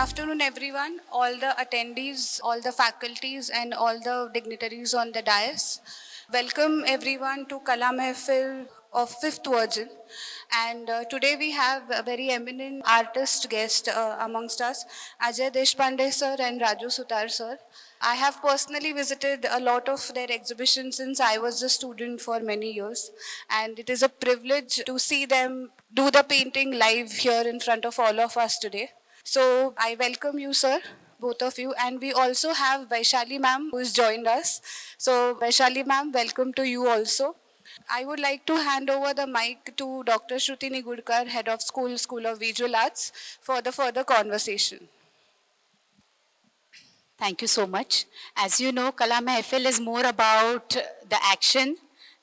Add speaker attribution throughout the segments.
Speaker 1: afternoon, everyone, all the attendees, all the faculties, and all the dignitaries on the dais. Welcome, everyone, to Kala Mehfil of Fifth Virgin. And today we have a very eminent artist guest amongst us, Ajay Deshpande sir and Raju Sutar sir. I have personally visited a lot of their exhibitions since I was a student for many years. And it is a privilege to see them do the painting live here in front of all of us today. So I welcome you, sir, both of you. And we also have Vaishali ma'am who has joined us. So Vaishali ma'am, welcome to you also. I would like to hand over the mic to Dr. Shruti Nigudkar, Head of School of Visual Arts, for the further conversation.
Speaker 2: Thank you so much. As you know, Kala Mehfil is more about the action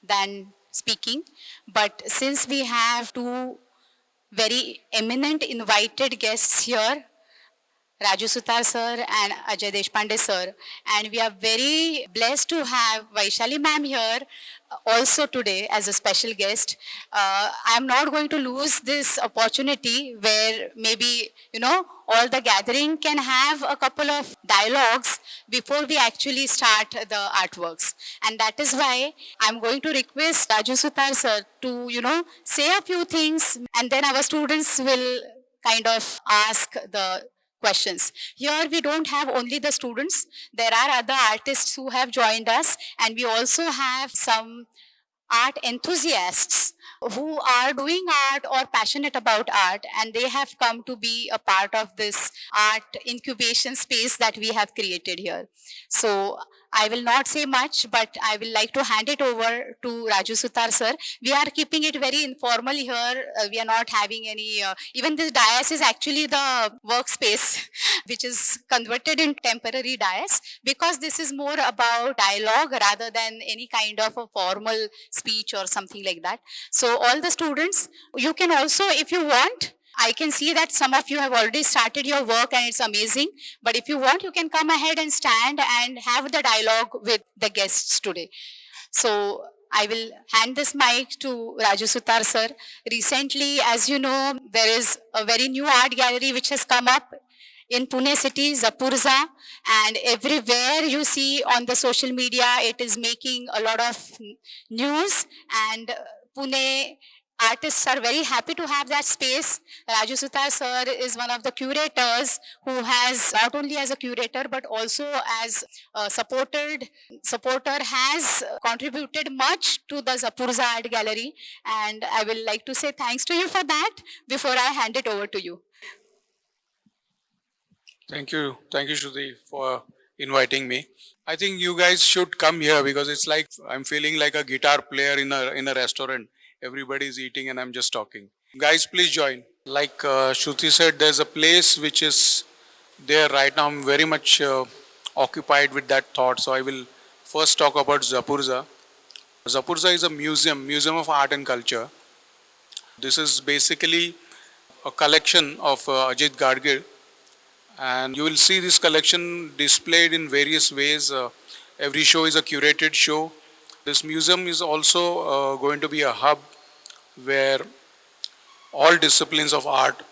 Speaker 2: than speaking. But since we have two very eminent invited guests here, Raju Sutar sir and Ajay Deshpande sir. And we are very blessed to have Vaishali ma'am here also today as a special guest. I am not going to lose this opportunity where maybe, all the gathering can have a couple of dialogues before we actually start the artworks. And that is why I'm going to request Raju Sutar sir to, say a few things, and then our students will kind of ask the questions. Here we don't have only the students, there are other artists who have joined us, and we also have some art enthusiasts who are doing art or passionate about art, and they have come to be a part of this art incubation space that we have created here. So I will not say much, but I will like to hand it over to Raju Sutar sir. We are keeping it very informal here. We are not having any, even this dais is actually the workspace, which is converted in temporary dais, because this is more about dialogue rather than any kind of a formal speech or something like that. So all the students, you can also, if you want, I can see that some of you have already started your work and it's amazing. But if you want, you can come ahead and stand and have the dialogue with the guests today. So I will hand this mic to Raju Sutar sir. Recently, as you know, there is a very new art gallery which has come up in Pune city, Zapurza, and everywhere you see on the social media, it is making a lot of news, and Pune artists are very happy to have that space. Raju Sutar sir is one of the curators who has, not only as a curator, but also as a supporter, has contributed much to the Zapurza Art Gallery. And I will like to say thanks to you for that before I hand it over to you.
Speaker 3: Thank you, Shruti, for inviting me. I think you guys should come here because it's like I'm feeling like a guitar player in a restaurant. Everybody's eating and I'm just talking. Guys, please join. Like Shruti said, there's a place which is there right now. I'm very much occupied with that thought. So I will first talk about Zapurza. Zapurza is a museum of art and culture. This is basically a collection of Ajit Gadgil, and you will see this collection displayed in various ways. Every show is a curated show. This museum is also going to be a hub where all disciplines of art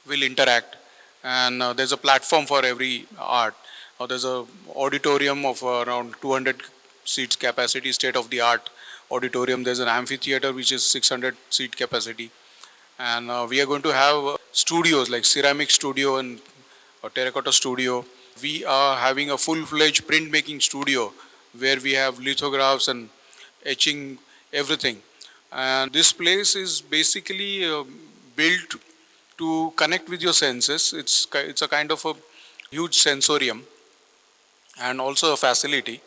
Speaker 3: will interact, and there's a platform for every art. There's a auditorium of around 200 seats capacity, state of the art auditorium. There's an amphitheater which is 600 seat capacity, and we are going to have studios like ceramic studio and a terracotta studio. We are having a full-fledged printmaking studio where we have lithographs and etching, everything. And this place is basically built to connect with your senses. It's a kind of a huge sensorium and also a facility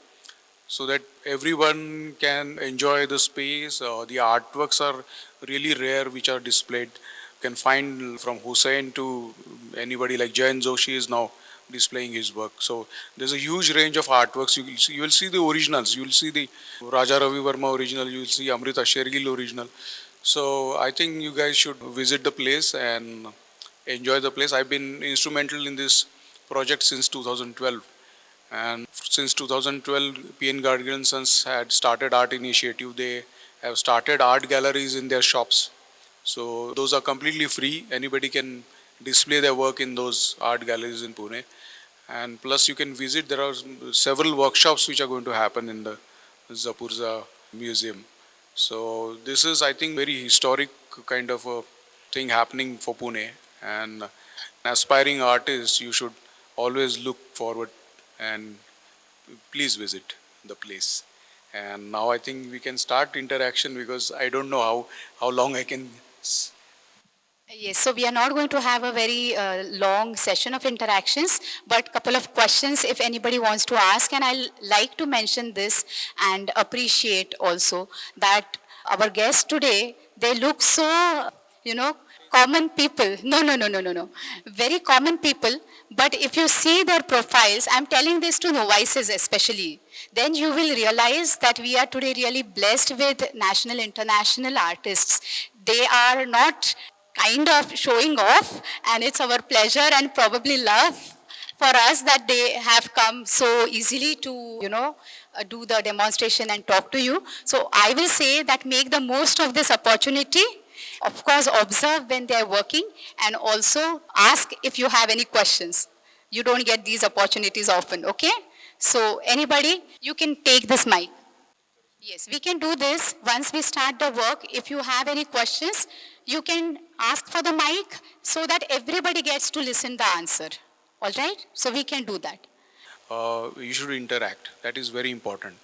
Speaker 3: so that everyone can enjoy the space. The artworks are really rare which are displayed. You can find from Hussein to anybody like Jayan Joshi is now displaying his work. So there's a huge range of artworks. You will see the originals. You will see the Raja Ravi Verma original. You will see Amrita Shergill original. So I think you guys should visit the place and enjoy the place. I've been instrumental in this project since 2012. And since 2012, P.N. Gadgil & Sons had started art initiative. They have started art galleries in their shops. So those are completely free. Anybody can display their work in those art galleries in Pune. And plus, you can visit. There are several workshops which are going to happen in the Zapurza Museum. So this is, I think, very historic kind of a thing happening for Pune. And aspiring artists, you should always look forward and please visit the place. And now I think we can start interaction because I don't know how long I can.
Speaker 2: Yes, so we are not going to have a very long session of interactions, but couple of questions if anybody wants to ask. And I like to mention this and appreciate also that our guests today, they look so, you know, common people. No, no, no, no, no, no. Very common people. But if you see their profiles, I'm telling this to novices especially, then you will realize that we are today really blessed with national, international artists. They are not kind of showing off, and it's our pleasure and probably love for us that they have come so easily to, do the demonstration and talk to you. So I will say that make the most of this opportunity. Of course, observe when they are working and also ask if you have any questions. You don't get these opportunities often, okay? So anybody, you can take this mic. Yes, we can do this once we start the work. If you have any questions, you can ask for the mic so that everybody gets to listen the answer. All right? So we can do that.
Speaker 3: You should interact. That is very important.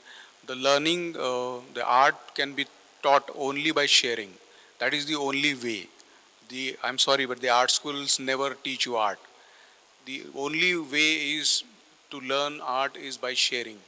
Speaker 3: The learning, the art can be taught only by sharing. That is the only way. I'm sorry, but the art schools never teach you art. The only way is to learn art is by sharing.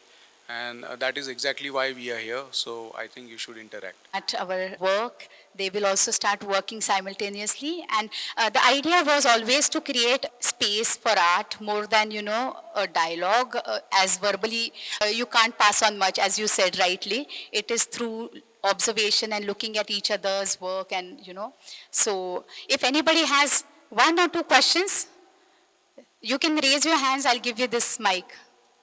Speaker 3: And that is exactly why we are here. So I think you should interact.
Speaker 2: At our work, they will also start working simultaneously. And the idea was always to create space for art more than, a dialogue. As verbally, you can't pass on much, as you said rightly. It is through observation and looking at each other's work and, So if anybody has one or two questions, you can raise your hands. I'll give you this mic.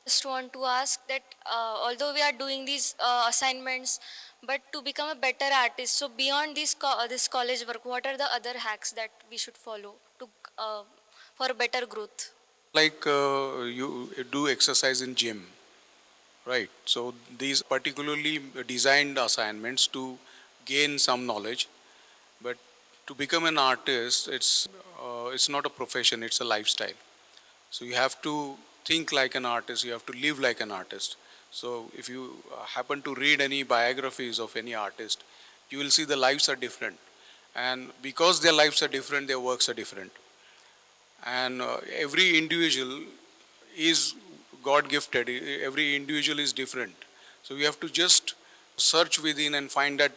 Speaker 4: Just want to ask that although we are doing these assignments, but to become a better artist, so beyond this college work, what are the other hacks that we should follow to for better growth?
Speaker 3: Like you do exercise in gym, right? So these particularly designed assignments to gain some knowledge, but to become an artist, it's not a profession; it's a lifestyle. So you have to think like an artist, you have to live like an artist. So if you happen to read any biographies of any artist, you will see the lives are different. And because their lives are different, their works are different. And every individual is God gifted, every individual is different. So you have to just search within and find that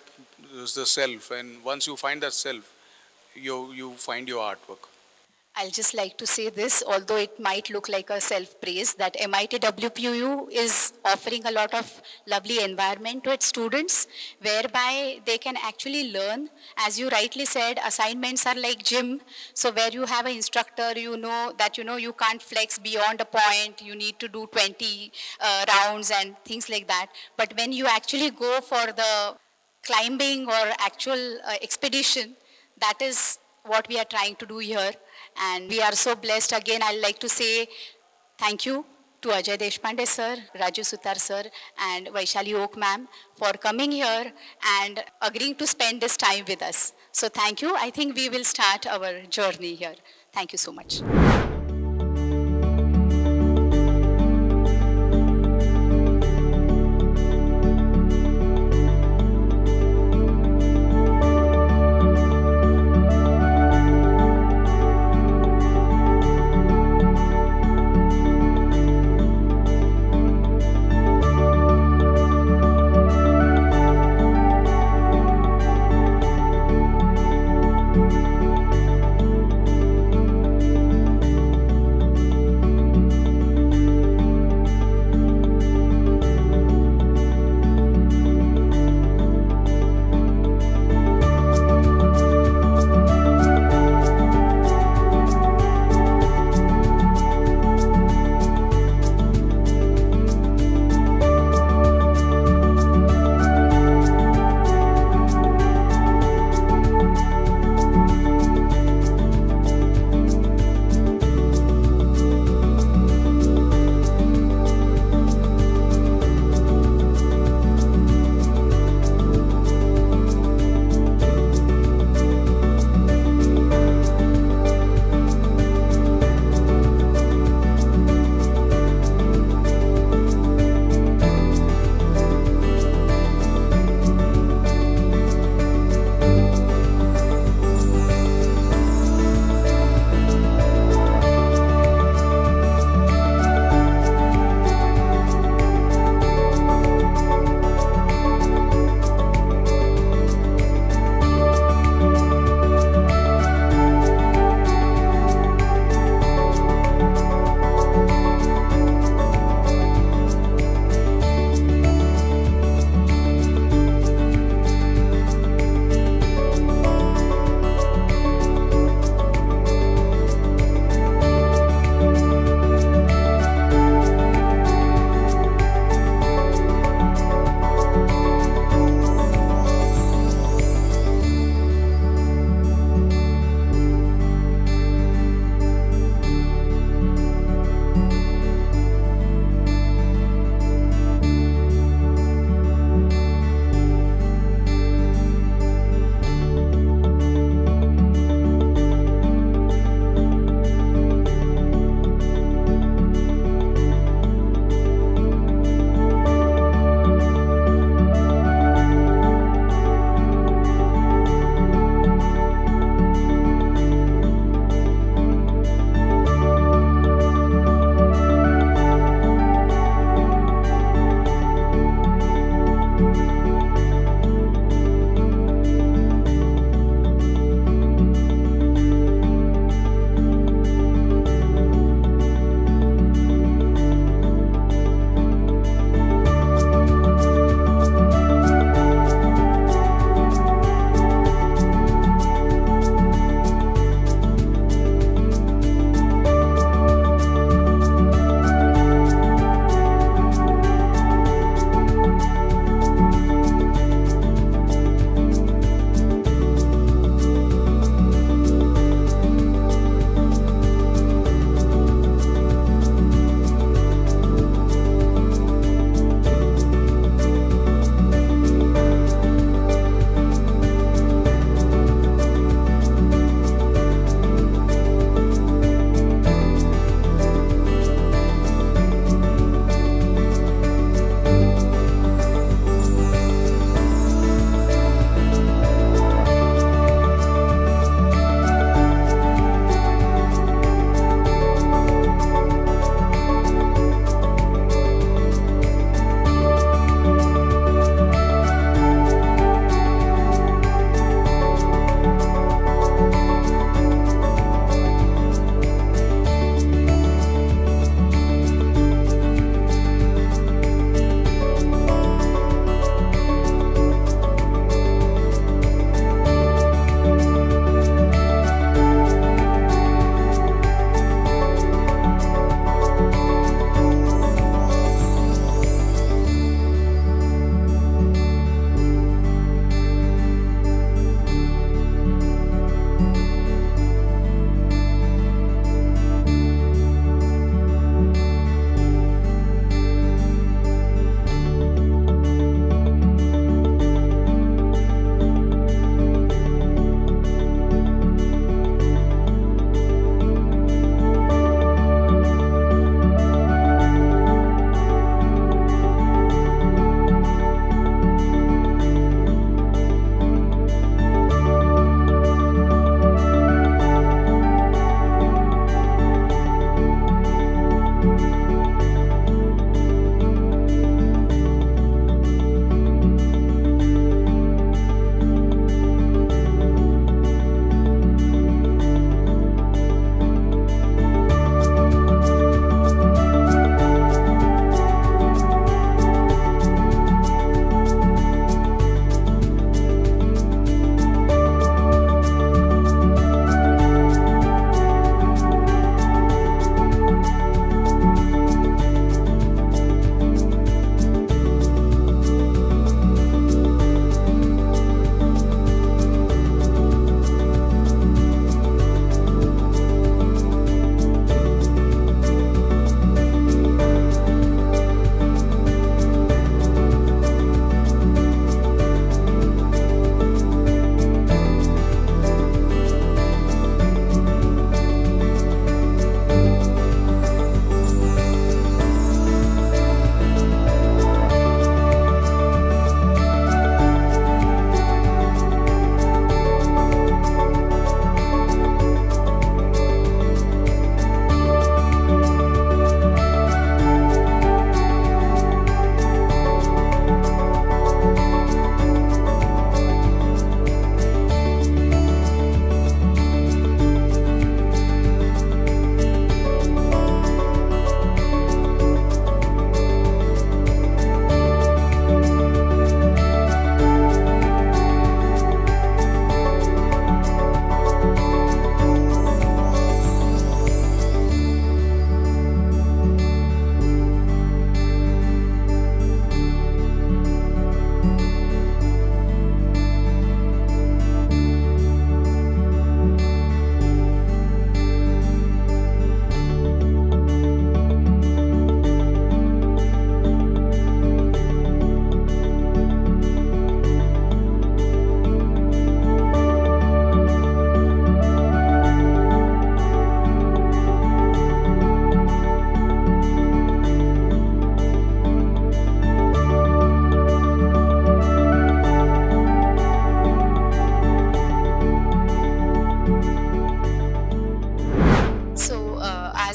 Speaker 3: the self. And once you find that self, you find your artwork.
Speaker 2: I'll just like to say this, although it might look like a self-praise, that MIT WPU is offering a lot of lovely environment to its students, whereby they can actually learn. As you rightly said, assignments are like gym. So where you have an instructor, you know that you can't flex beyond a point. You need to do 20 rounds and things like that. But when you actually go for the climbing or actual expedition, that is what we are trying to do here. And we are so blessed. Again, I'd like to say thank you to Ajay Deshpande sir, Raju Sutar sir, and Vaishali Oak ma'am for coming here and agreeing to spend this time with us. So thank you. I think we will start our journey here. Thank you so much.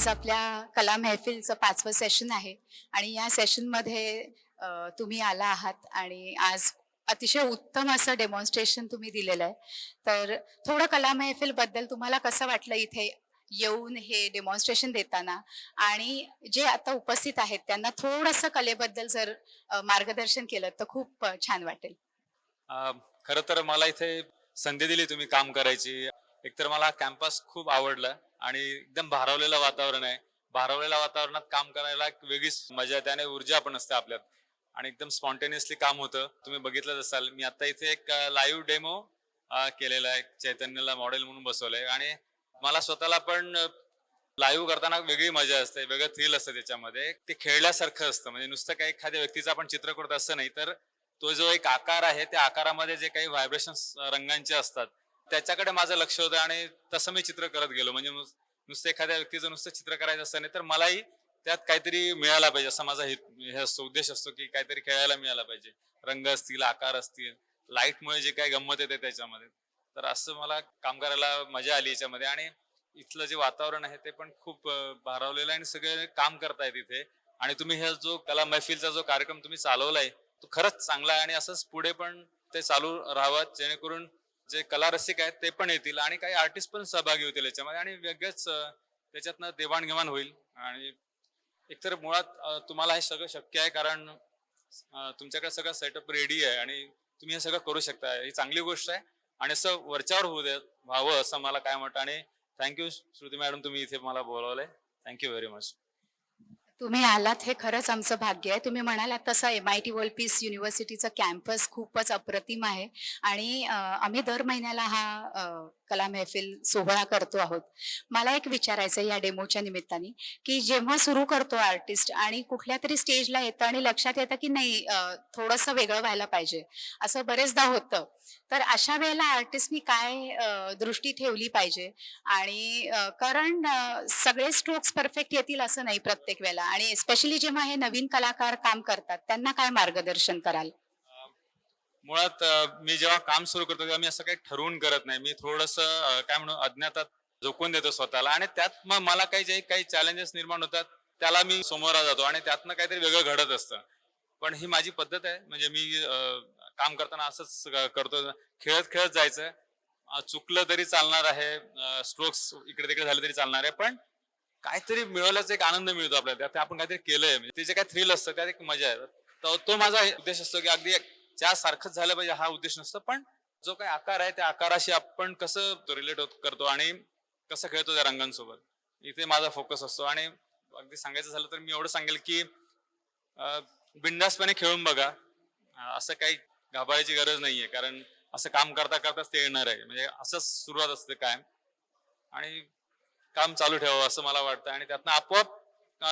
Speaker 2: आज आपल्या कला महफिलचं 5वं session आहे आणि या सेशनमध्ये तुम्ही आला आहात आणि आज अतिशय उत्तम असं डेमॉन्स्ट्रेशन तुम्ही दिलेलं आहे. तर थोडं कला महफिलबद्दल तुम्हाला कसं वाटलं इथे येऊन हे डेमॉन्स्ट्रेशन देताना, आणि जे आता उपस्थित आहेत त्यांना थोडंसं कलेबद्दल जर मार्गदर्शन केलं तर खूप छान वाटेल.
Speaker 5: खरं तर मला इथे संधी दिली तुम्ही काम करायची. एकतर मला कॅम्पस खूप आवडला आणि एकदम भारावलेलं वातावरण आहे. भारावलेल्या वातावरणात काम करायला एक वेगळीच मजा येते आणि ऊर्जा पण असते आपल्यात आणि एकदम स्पॉन्टेनियसली काम होतं. तुम्ही बघितलंच असाल, मी आता इथे एक लाईव्ह डेमो केलेला आहे. चैतन्यला मॉडेल म्हणून बसवलंय आणि मला स्वतःला पण लाईव्ह करताना वेगळी मजा असते, वेगळं थ्रिल असतं त्याच्यामध्ये. ते खेळल्यासारखं असतं, म्हणजे नुसतं काही एखाद्या व्यक्तीचं आपण चित्र करतो असं नाही, तर तो जो एक आकार आहे त्या आकारामध्ये जे काही व्हायब्रेशन्स रंगांचे असतात त्याच्याकडे माझं लक्ष होतं आणि तसं मी चित्र करत गेलो. म्हणजे नुसतं एखाद्या व्यक्तीचं नुसतं चित्र करायचं असतं नाही, तर मलाही त्यात काहीतरी मिळायला पाहिजे असा माझा हे असतो, उद्देश असतो की काहीतरी खेळायला मिळाला पाहिजे. रंग असतील, आकार असतील, लाईटमुळे जे काही गंमत येते त्याच्यामध्ये. तर असं मला काम करायला मजा आली याच्यामध्ये आणि इथलं जे वातावरण आहे ते पण खूप भारावलेलं आहे आणि सगळे काम करतायत इथे. आणि तुम्ही हे जो कला मैफिलचा जो कार्यक्रम तुम्ही चालवलाय तो खरंच चांगला आहे आणि असंच पुढे पण ते चालू राहावं, जेणेकरून जे कला रसिक आहेत ते पण येतील आणि काही आर्टिस्ट पण सहभागी होतील याच्यामध्ये आणि वेगळेच त्याच्यातनं देवाणघेवाण होईल. आणि एकतर मुळात तुम्हाला हे सगळं शक्य आहे कारण तुमच्याकडे सगळं सेटअप रेडी आहे आणि तुम्ही हे सगळं करू शकता. ही चांगली गोष्ट आहे आणि असं वरच्यावर होऊ दे व्हावं असं मला काय वाटतं. आणि थँक्यू श्रुती मॅडम, तुम्ही इथे मला बोलवलंय. Thank you very much.
Speaker 2: तुम्ही आलात हे खरंच आमचं भाग्य आहे. तुम्ही म्हणालात तसं MIT वर्ल्ड पीस युनिव्हर्सिटीचं कॅम्पस खूपच अप्रतिम आहे आणि आम्ही दर महिन्याला हा कला महफिल सोहळा करतो आहोत. मला एक विचारायचं आहे या डेमोच्या निमित्ताने, की जेव्हा सुरू करतो आर्टिस्ट आणि कुठल्या तरी स्टेजला येतं आणि लक्षात येतं की नाही थोडंसं वेगळं व्हायला पाहिजे, असं बरेचदा होतं. तर अशा वेळेला आर्टिस्टनी काय दृष्टी ठेवली पाहिजे? आणि कारण सगळे स्ट्रोक्स परफेक्ट येतील असं नाही प्रत्येक वेळेला, आणि स्पेशली जेव्हा हे नवीन कलाकार काम करतात त्यांना काय मार्गदर्शन कराल?
Speaker 5: मुळात मी जेव्हा काम सुरू करतो तेव्हा मी असं काही ठरवून करत नाही. मी थोडस काय म्हणू अज्ञातात झोकून देतो स्वतःला आणि त्यात मग मला काही जे काही चॅलेंजेस निर्माण होतात त्याला मी समोर जातो आणि त्यातनं काहीतरी वेगळं घडत असतं. पण ही माझी पद्धत आहे. म्हणजे मी काम करताना असंच करतो, खेळत खेळत जायचं. चुकलं तरी चालणार आहे, स्ट्रोक्स इकडे तिकडे झाले तरी चालणार आहे, पण काहीतरी मिळवल्याचा एक आनंद मिळतो आपल्याला. त्यात आपण काहीतरी केलंय, म्हणजे ते जे काही थ्रिल असतं त्यात एक मजा आहे. तो माझा उद्देश असतो की अगदी त्या सारखंच झालं पाहिजे हा उद्देश नसतो, पण जो काही आकार आहे त्या आकाराशी आपण कसं रिलेट करतो आणि कसं खेळतो त्या रंगांसोबत, इथे माझा फोकस असतो. आणि अगदी सांगायचं झालं तर मी एवढं सांगेल की बिंदासपणे खेळून बघा. असं काही घाबरायची गरज नाहीये, कारण असं काम करता करताच ते येणार आहे. म्हणजे असंच सुरुवात असते कायम आणि काम चालू ठेवावं असं मला वाटतं आणि त्यातनं आपोआप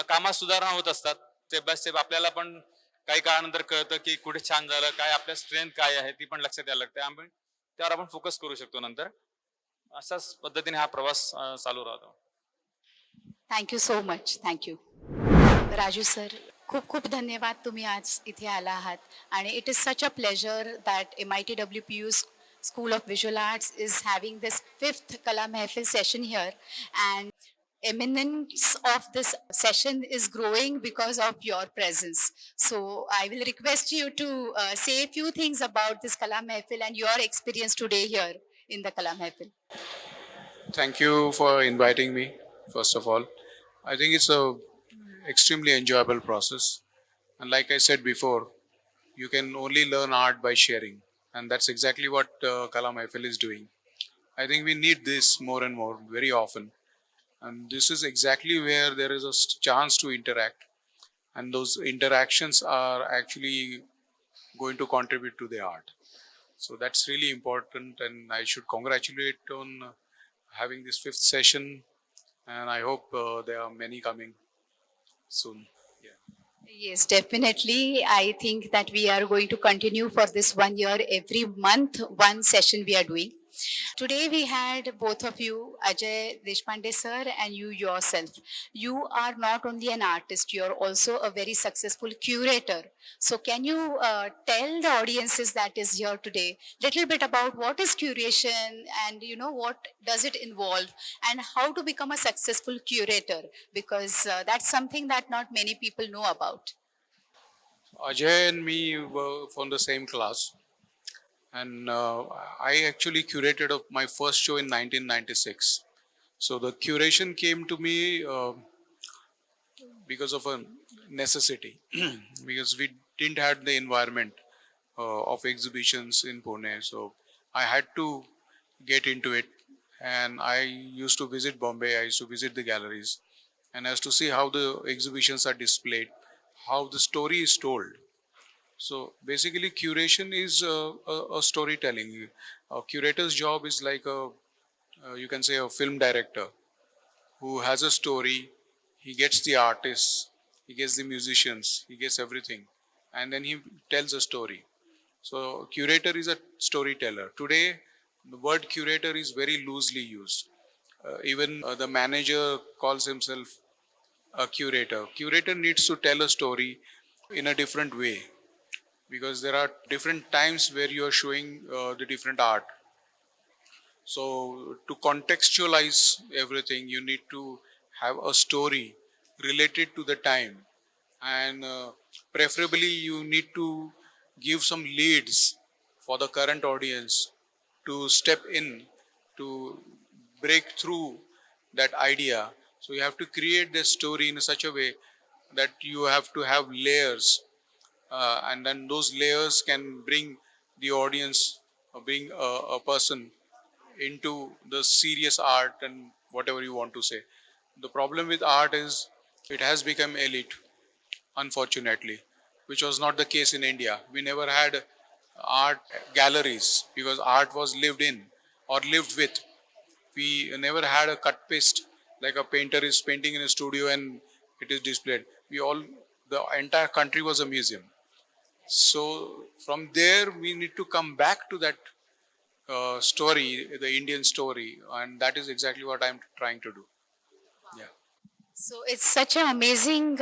Speaker 5: कामात सुधारणा होत असतात. स्टेप बाय स्टेप आपल्याला पण काही काळानंतर कळतं की कुठे छान झालं, काय आपल्या स्ट्रेंथ काय आहे ती पण लक्षात यायला लागते. आपण त्यावर आपण फोकस करू शकतो नंतर. अशाच पद्धतीने हा प्रवास चालू राहतो.
Speaker 2: Thank you so much. Thank you. Raju sir, खूप खूप धन्यवाद, तुम्ही आज इथे आला आहात. आणि it is such a pleasure that MIT WPU School of Visual Arts is having this 5th Kala Mehfil session here, and eminence of this session is growing because of your presence. So I will request you to say a few things about this Kala Mehfil and your experience today here in the Kala Mehfil.
Speaker 3: Thank you for inviting me, first of all. I think it's a extremely enjoyable process. And like I said before, you can only learn art by sharing. And that's exactly what Kala Mahfil is doing. I think we need this more and more, very often. And this is exactly where there is a chance to interact. And those interactions are actually going to contribute to the art. So that's really important. And I should congratulate on having this 5th session. And I hope there are many coming soon. Yeah.
Speaker 2: Yes, definitely. I think that we are going to continue for this 1 year. Every month, one session we are doing. Today we had both of you, Ajay Deshpande sir and you yourself. You are not only an artist, you are also a very successful curator. So can you tell the audiences that is here today little bit about what is curation and what does it involve and how to become a successful curator, because that's something that not many people know about.
Speaker 3: Ajay and me were from the same class, and I actually curated my first show in 1996. So the curation came to me because of a necessity, because we didn't have the environment of exhibitions in Pune. So I had to get into it, and I used to visit Bombay. I used to visit the galleries, and as to see how the exhibitions are displayed, how the story is told. So basically, curation is a storytelling. A curator's job is like you can say a film director who has a story. He gets the artists, he gets the musicians, he gets everything, and then he tells a story. So curator is a storyteller. Today, the word curator is very loosely used. Even the manager calls himself a curator. Curator needs to tell a story in a different way, because there are different times where you are showing the different art. So to contextualize everything, you need to have a story related to the time, and preferably you need to give some leads for the current audience to step in, to break through that idea. So you have to create the story in such a way that you have to have layers, and then those layers can bring the audience, bring a person into the serious art and whatever you want to say. The problem with art is it has become elite, unfortunately, which was not the case in India. We never had art galleries because art was lived in or lived with. We never had a cut paste like a painter is painting in a studio and it is displayed. The entire country was a museum. So from there, we need to come back to that story, the Indian story, and that is exactly what I'm trying to do. Yeah.
Speaker 2: So it's such an amazing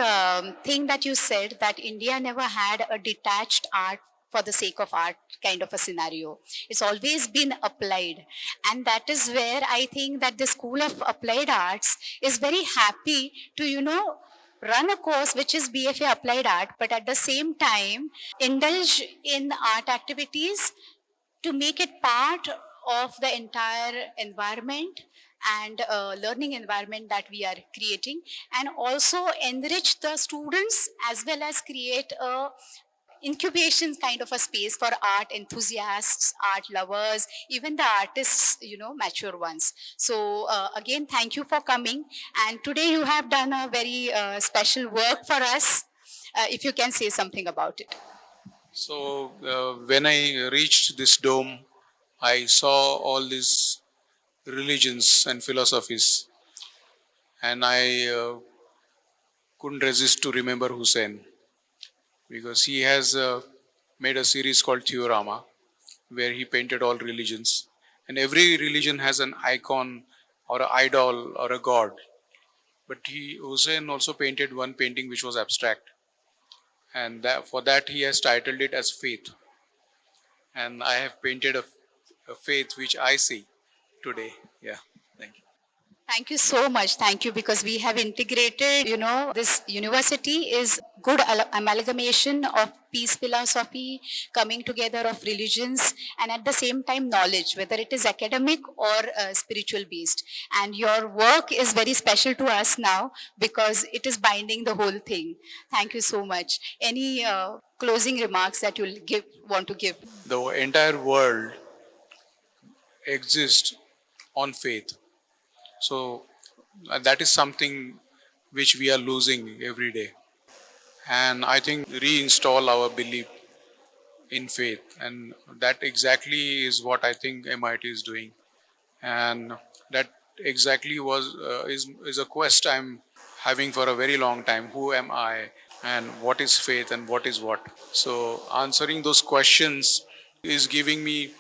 Speaker 2: thing that you said that India never had a detached art for the sake of art kind of a scenario. It's always been applied. And that is where I think that the School of Applied Arts is very happy to, run a course which is BFA Applied Art, but at the same time indulge in art activities to make it part of the entire environment and learning environment that we are creating, and also enrich the students as well as create a incubation kind of a space for art enthusiasts, art lovers, even the artists, mature ones. So again, thank you for coming, and today you have done a very special work for us. If you can say something about it.
Speaker 3: So when I reached this dome, I saw all these religions and philosophies, and I couldn't resist to remember Hussein, because he has made a series called Theorama, where he painted all religions, and every religion has an icon or an idol or a god. But Hussein also painted one painting which was abstract, and for that he has titled it as Faith. And I have painted a faith which I see today. Yeah, thank you.
Speaker 2: Thank you so much. Thank you, because we have integrated, this university is good amalgamation of peace philosophy, coming together of religions, and at the same time knowledge, whether it is academic or spiritual based. And your work is very special to us now because it is binding the whole thing. Thank you so much. Any closing remarks that you'll want to give?
Speaker 3: The entire world exists on faith. So that is something which we are losing every day. And I think reinstall our belief in faith. And that exactly is what I think MIT is doing. And that exactly is a quest I'm having for a very long time. Who am I? And what is faith and what is what? So answering those questions is giving me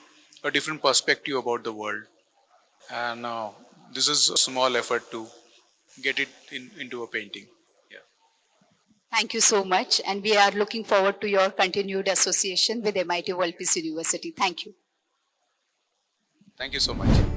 Speaker 3: a different perspective about the world. And this is a small effort to get it into a painting. Yeah.
Speaker 2: Thank you so much. And we are looking forward to your continued association with MIT World Peace University. Thank you.
Speaker 3: Thank you so much.